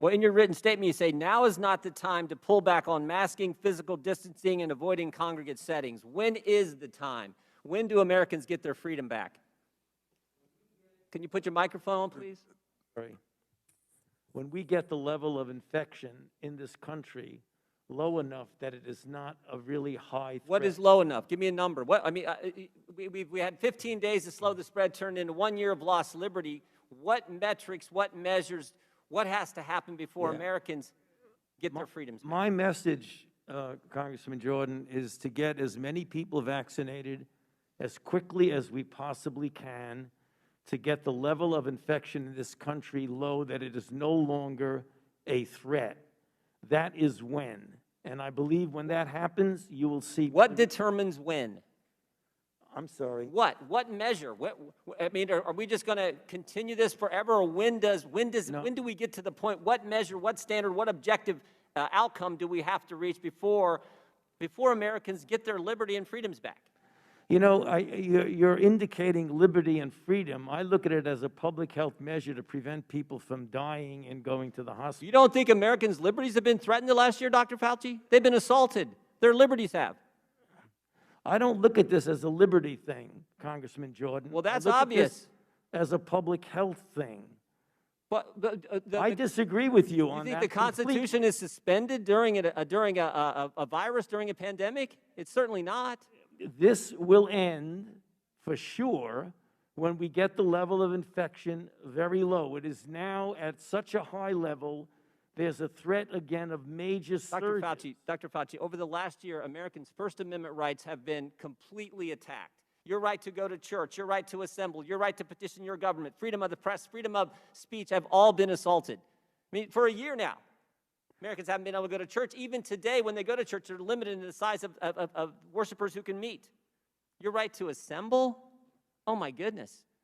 Well, in your written statement, you say, now is not the time to pull back on masking, physical distancing, and avoiding congregate settings. When is the time? When do Americans get their freedom back? Can you put your microphone on, please? Sorry. When we get the level of infection in this country low enough that it is not a really high threat. What is low enough? Give me a number. What, I mean, we had 15 days to slow the spread, turned into 1 year of lost liberty. What metrics, what measures, what has to happen before Americans get their freedoms back? My message, Congressman Jordan, is to get as many people vaccinated as quickly as we possibly can to get the level of infection in this country low that it is no longer a threat. That is when. And I believe when that happens, you will see. What determines when? I'm sorry. What? What measure? I mean, are we just going to continue this forever, or when do we get to the point? What measure? What standard? What objective outcome do we have to reach before Americans get their liberty and freedoms back? You know, you're indicating liberty and freedom. I look at it as a public health measure to prevent people from dying and going to the hospital. You don't think Americans' liberties have been threatened the last year, Dr. Fauci? They've been assaulted. Their liberties have. I don't look at this as a liberty thing, Congressman Jordan. Well, that's I look at obvious. this as a public health thing. But I disagree with you on that. You think the Constitution is suspended during a virus, during a pandemic? It's certainly not. This will end for sure when we get the level of infection very low. It is now at such a high level, there's a threat again of major surges. Dr. Fauci, over the last year, Americans' First Amendment rights have been completely attacked. Your right to go to church, your right to assemble, your right to petition your government, freedom of the press, freedom of speech have all been assaulted. I mean, for a year now, Americans haven't been able to go to church. Even today, when they go to church, they're limited in the size of worshipers who can meet. Your right to assemble? Oh, my goodness.